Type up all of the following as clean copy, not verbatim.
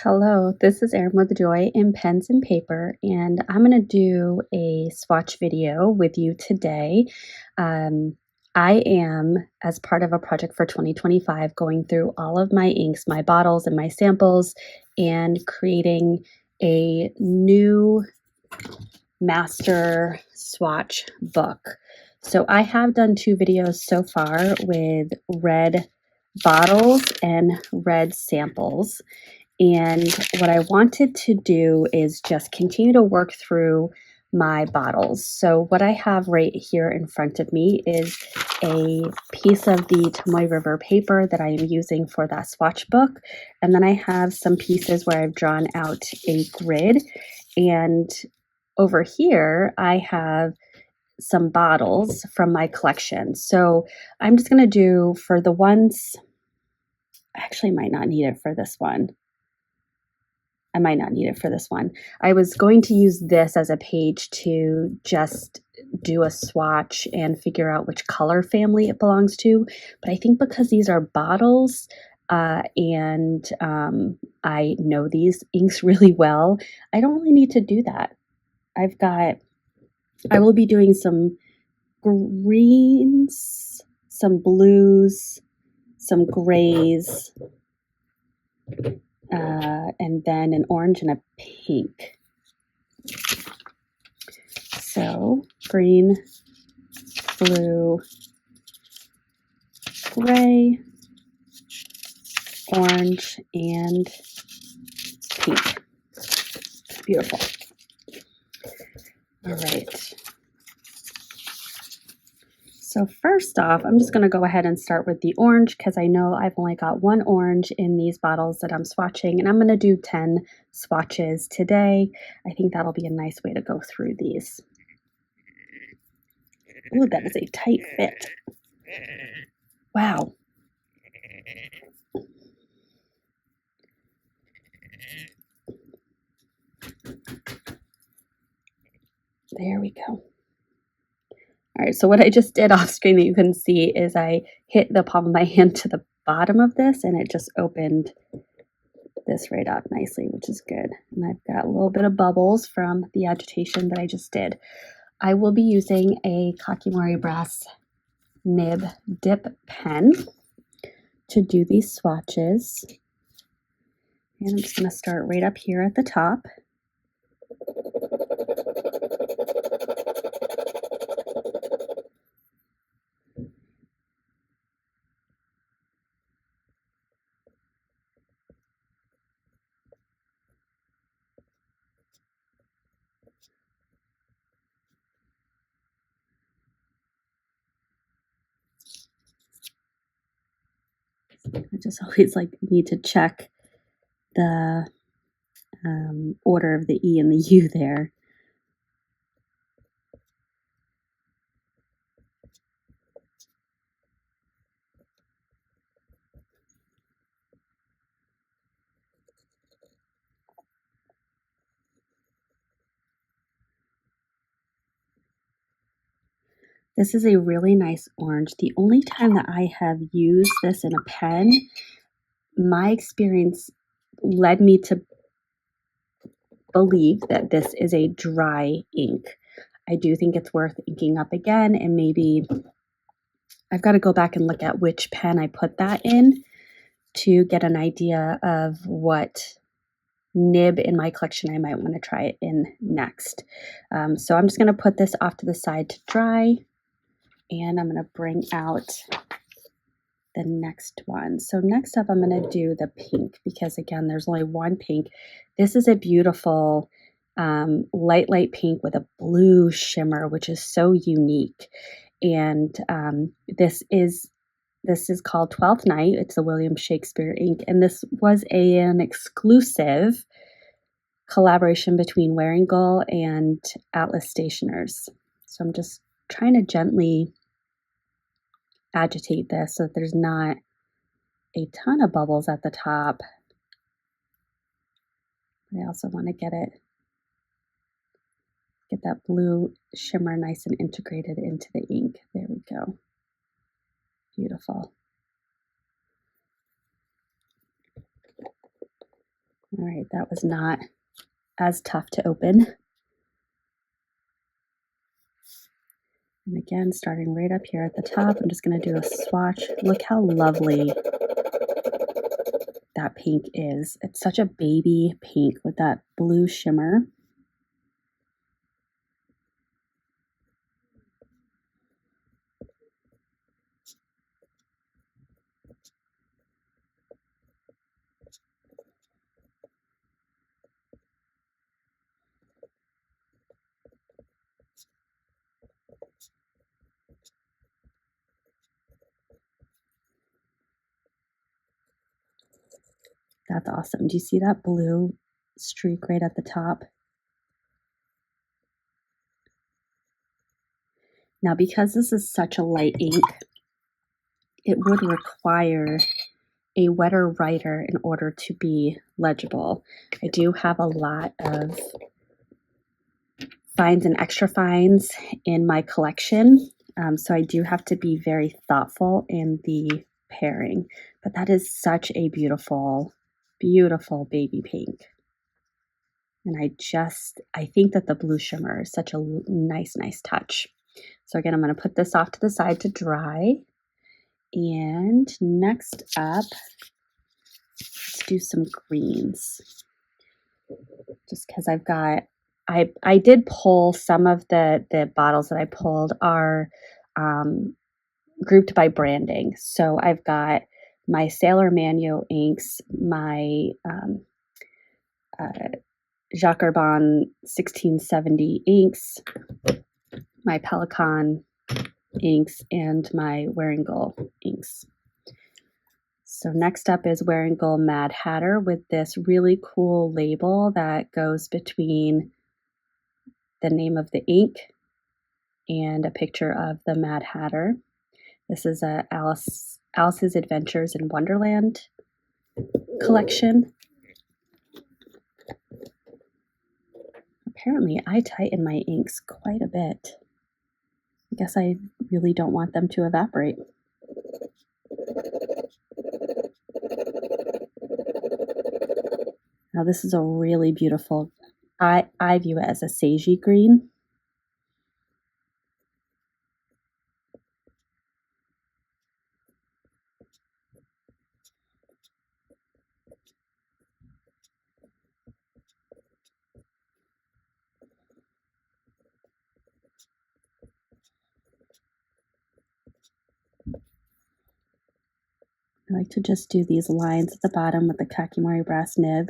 Hello, this is Erin with Joy in Pens and Paper, and I'm going to do a swatch video with you today. Um, I am, as part of a project for 2025, going through all of my inks, my bottles, and my samples, and creating a new master swatch book. So I have done 2 videos so far with red bottles and red samples. And what I wanted to do is just continue to work through my bottles. So what I have right here in front of me is a piece of the Tomoe River paper that I am using for that swatch book. And then I have some pieces where I've drawn out a grid. And over here, I have some bottles from my collection. So I'm just going to do for the ones, I actually might not need it for this one. I might not need it for this one. I was going to use this as a page to just do a swatch and figure out which color family it belongs to. But I think because these are bottles and I know these inks really well, I don't really need to do that. I will be doing some greens, some blues, some grays, and then an orange and a pink. So green, blue, gray, orange, and pink. Beautiful. All right. So first off, I'm just going to go ahead and start with the orange because I know I've only got one orange in these bottles that I'm swatching, and I'm going to do 10 swatches today. I think that'll be a nice way to go through these. Ooh, that is a tight fit. Wow. There we go. All right, so what I just did off screen that you couldn't see is I hit the palm of my hand to the bottom of this and it just opened this right up nicely, which is good. And I've got a little bit of bubbles from the agitation that I just did. I will be using a Kakimori Brass nib dip pen to do these swatches. And I'm just going to start right up here at the top. I just always need to check the order of the E and the U there. This is a really nice orange. The only time that I have used this in a pen, my experience led me to believe that this is a dry ink. I do think it's worth inking up again, and maybe I've got to go back and look at which pen I put that in to get an idea of what nib in my collection I might want to try it in next. So I'm just going to put this off to the side to dry, and I'm going to bring out the next one. So next up, I'm going to do the pink because again, there's only one pink. This is a beautiful light pink with a blue shimmer, which is so unique. And this is called 12th Night. It's a William Shakespeare ink, and this was an exclusive collaboration between Wearing Gull and Atlas Stationers. So I'm just trying to gently agitate this so that there's not a ton of bubbles at the top. I also want to get that blue shimmer nice and integrated into the ink. There we go. Beautiful. All All right, that was not as tough to open. And again, starting right up here at the top, I'm just going to do a swatch. Look how lovely that pink is. It's such a baby pink with that blue shimmer. That's awesome. Do you see that blue streak right at the top? Now, because this is such a light ink, it would require a wetter writer in order to be legible. I do have a lot of fines and extra fines in my collection, so I do have to be very thoughtful in the pairing. But that is such a beautiful, beautiful baby pink. And I think that the blue shimmer is such a nice, nice touch. So again, I'm going to put this off to the side to dry. And next up, let's do some greens. Just because I did pull some of the bottles that I pulled are grouped by branding. So I've got my Sailor Manu inks, my Jacques Herbin 1670 inks, my Pelican inks, and my Wearingeul inks. So next up is Wearingeul Mad Hatter with this really cool label that goes between the name of the ink and a picture of the Mad Hatter. This is a Alice's Adventures in Wonderland collection. Apparently, I tighten my inks quite a bit. I guess I really don't want them to evaporate. Now this is a really beautiful, I view it as a sagey green. I like to just do these lines at the bottom with the Kakimori brass nib,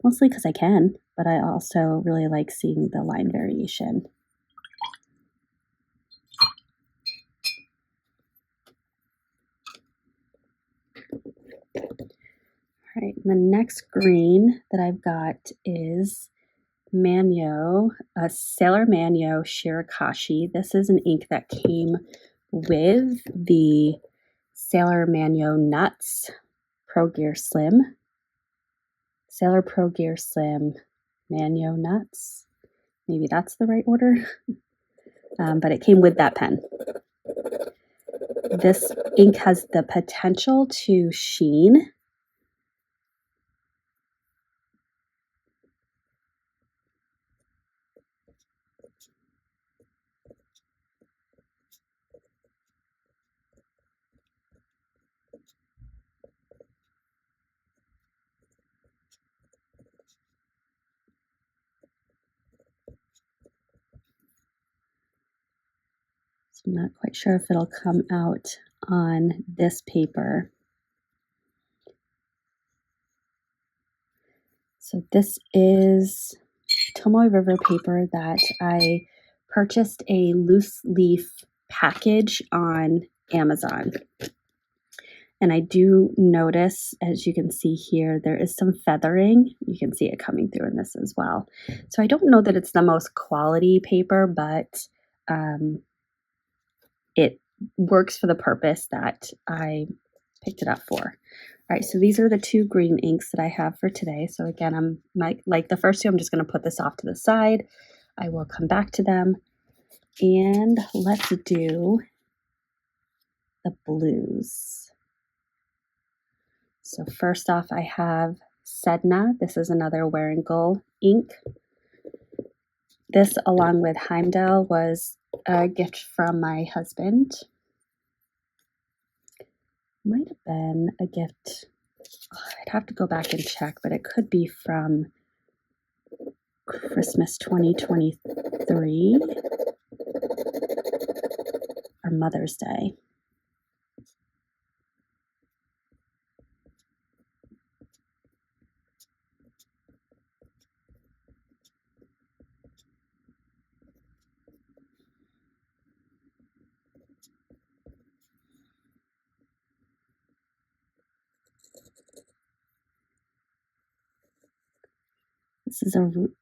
mostly because I can, but I also really like seeing the line variation. All right, the next green that I've got is Manu, a Sailor Manu Shirakashi. This is an ink that came with the Sailor Manu Nuts Pro Gear Slim. Sailor Pro Gear Slim Manu Nuts. Maybe that's the right order. But it came with that pen. This ink has the potential to sheen. So I'm not quite sure if it'll come out on this paper. So this is Tomoe River paper that I purchased a loose leaf package on Amazon. And I do notice, as you can see here, there is some feathering. You can see it coming through in this as well. So I don't know that it's the most quality paper, but it works for the purpose that I picked it up for. All right, so these are the two green inks that I have for today. So again, I'm like the first two, I'm just going to put this off to the side. I will come back to them. And let's do the blues. So first off, I have Sedna. This is another Wearingeul ink. This, along with Heimdall, was a gift from my husband. Might have been a gift. I'd have to go back and check, but it could be from Christmas 2023 or Mother's Day.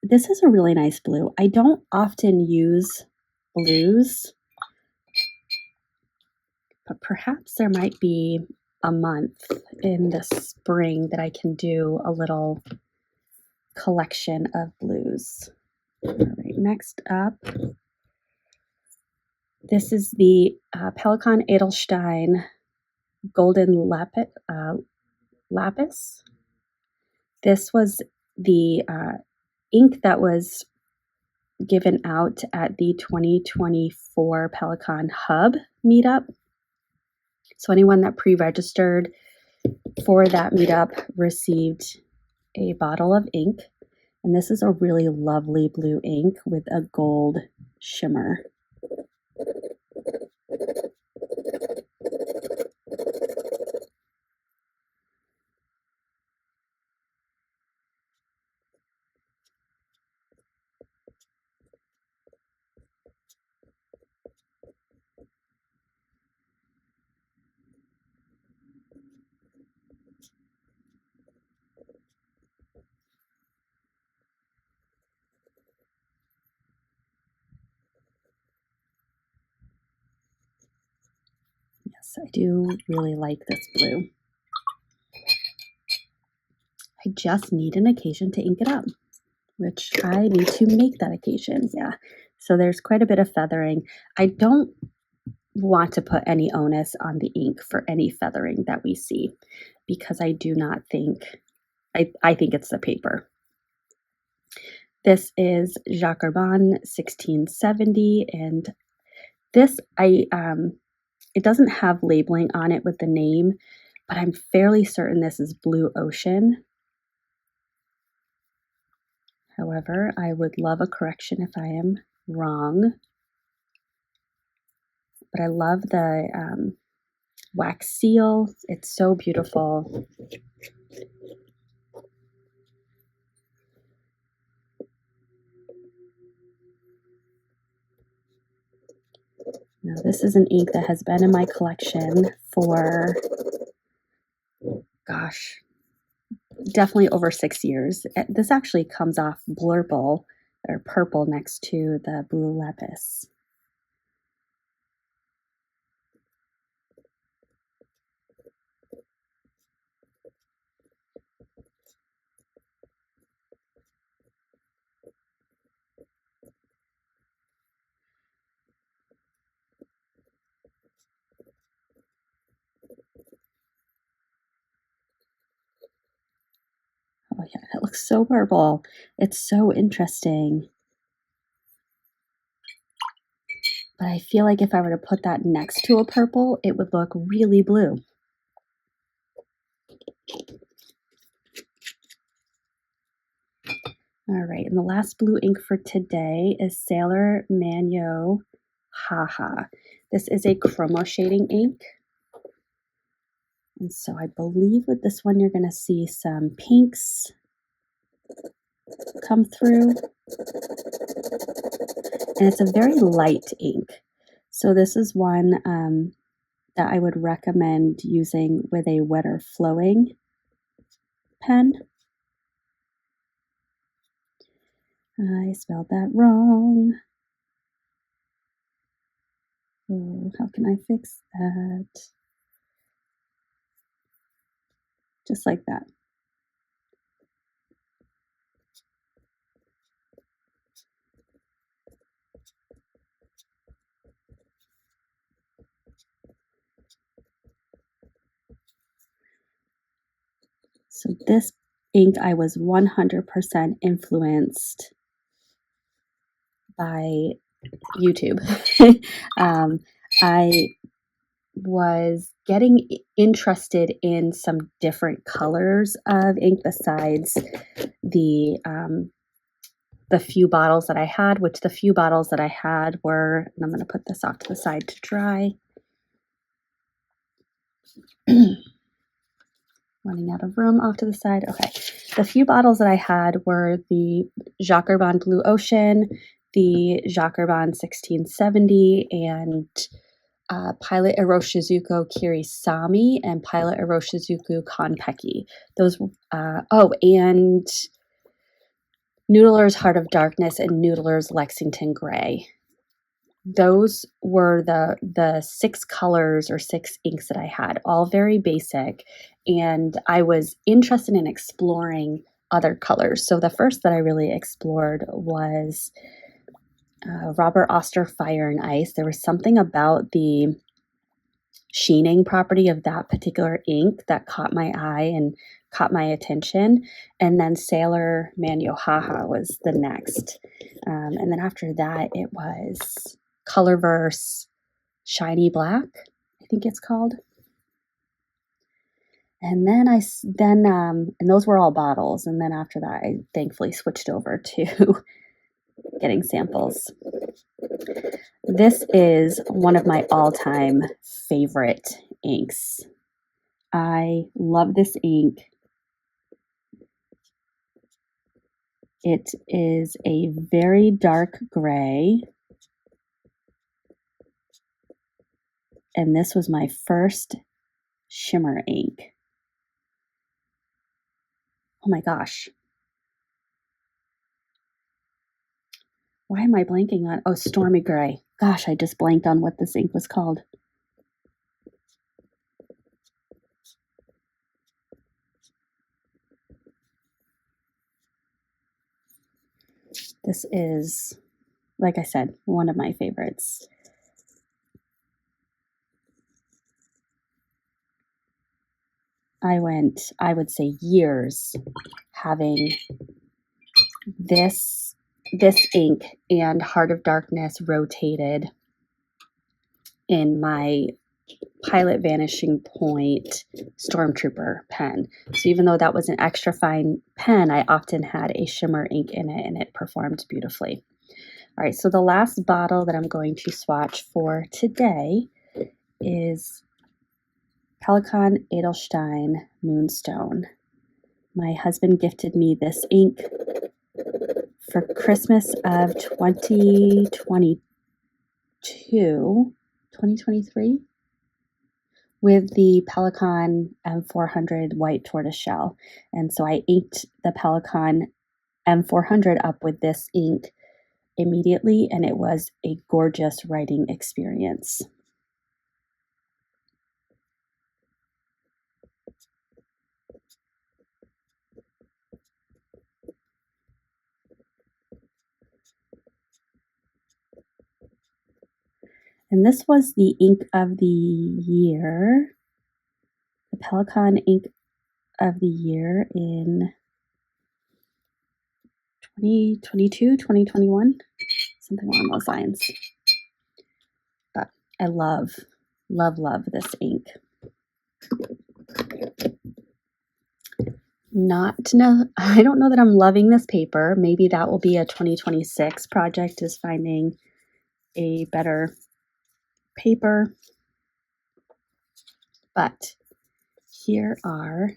This is a really nice blue. I don't often use blues, but perhaps there might be a month in the spring that I can do a little collection of blues. All right, next up, this is the Pelikan Edelstein Golden Lapis. This was the ink that was given out at the 2024 Pelikan Hub meetup. So anyone that pre-registered for that meetup received a bottle of ink. And this is a really lovely blue ink with a gold shimmer. Yes, I do really like this blue. I just need an occasion to ink it up, which I need to make that occasion. Yeah. So there's quite a bit of feathering. I don't want to put any onus on the ink for any feathering that we see, because I do not think, I think it's the paper. This is Jacques Herbin 1670, and this, it doesn't have labeling on it with the name, but I'm fairly certain this is Blue Ocean. However, I would love a correction if I am wrong. But I love the wax seal. It's so beautiful. Now, this is an ink that has been in my collection for, gosh, definitely over 6 years. This actually comes off blurple or purple next to the blue lapis. Oh yeah, it looks so purple. It's so interesting. But I feel like if I were to put that next to a purple, it would look really blue. All right, and the last blue ink for today is Sailor Manyo Haha. This is a chromo shading ink. And so I believe with this one, you're going to see some pinks come through. And it's a very light ink. So this is one that I would recommend using with a wetter flowing pen. I spelled that wrong. Oh, how can I fix that? Just like that. So this ink, I was 100% influenced by YouTube. I was getting interested in some different colors of ink besides the few bottles that I had, which the few bottles that I had were, and I'm going to put this off to the side to dry. Running out of room off to the side. Okay. The few bottles that I had were the Jacques Herbin Blue Ocean, the Jacques Herbin 1670, and Pilot Iroshizuku Kirisami and Pilot Iroshizuku Konpeki. Those, and Noodler's Heart of Darkness and Noodler's Lexington Gray. Those were the 6 colors or 6 inks that I had, all very basic, and I was interested in exploring other colors. So the first that I really explored was Robert Oster Fire and Ice. There was something about the sheening property of that particular ink that caught my eye and caught my attention. And then Sailor Manyohaha was the next. And then after that, it was Colorverse Shiny Black, I think it's called. And then and those were all bottles. And then after that, I thankfully switched over to getting samples. This is one of my all-time favorite inks. I love this ink. It is a very dark gray. And this was my first shimmer ink. Oh my gosh. Why am I blanking on? Oh, Stormy Gray. Gosh, I just blanked on what this ink was called. This is, like I said, one of my favorites. I would say years having this ink and Heart of Darkness rotated in my Pilot Vanishing Point Stormtrooper pen. So even though that was an extra fine pen, I often had a shimmer ink in it and it performed beautifully. All right, so the last bottle that I'm going to swatch for today is Pelikan Edelstein Moonstone. My husband gifted me this ink for Christmas of 2023, with the Pelikan M400 white tortoiseshell. And so I inked the Pelikan M400 up with this ink immediately, and it was a gorgeous writing experience. And this was the ink of the year, the Pelikan ink of the year in 2022, 2021, something along those lines. But I love this ink. I don't know that I'm loving this paper. Maybe that will be a 2026 project, is finding a better paper. But here are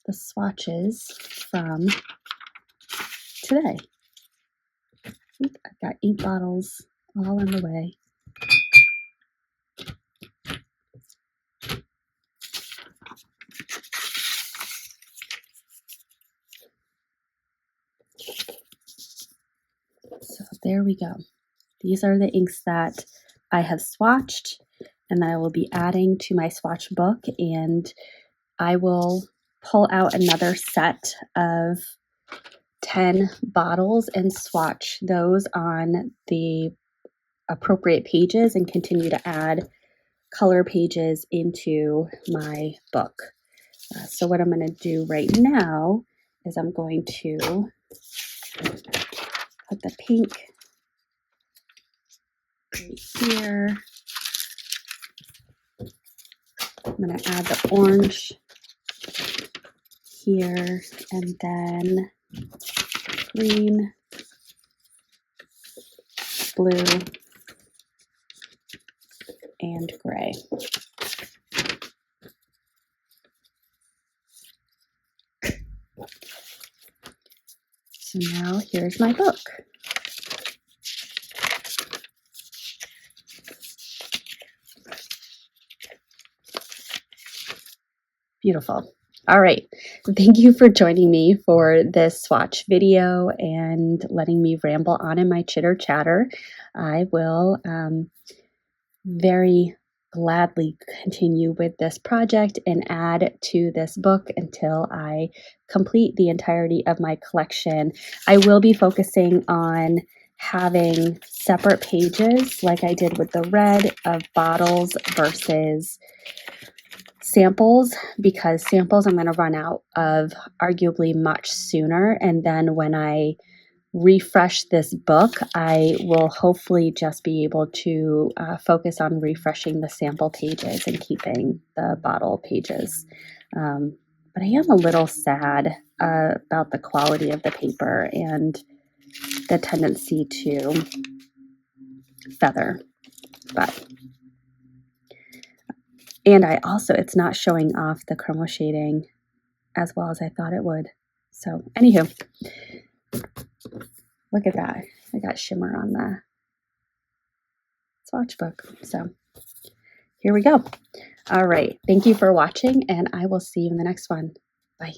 the swatches from today. I've got ink bottles all on the way. So there we go. These are the inks that I have swatched and that I will be adding to my swatch book, and I will pull out another set of 10 bottles and swatch those on the appropriate pages and continue to add color pages into my book. So what I'm going to do right now is I'm going to put the pink right here. I'm going to add the orange here, and then green, blue, and gray. So now here's my book. Beautiful. All right. Thank you for joining me for this swatch video and letting me ramble on in my chitter chatter. I will very gladly continue with this project and add to this book until I complete the entirety of my collection. I will be focusing on having separate pages like I did with the red of bottles versus samples, because samples I'm going to run out of arguably much sooner, and then when I refresh this book, I will hopefully just be able to focus on refreshing the sample pages and keeping the bottle pages. But I am a little sad about the quality of the paper and the tendency to feather. And I also, it's not showing off the chroma shading as well as I thought it would. So anywho, look at that. I got shimmer on the swatch book. So here we go. All right. Thank you for watching, and I will see you in the next one. Bye.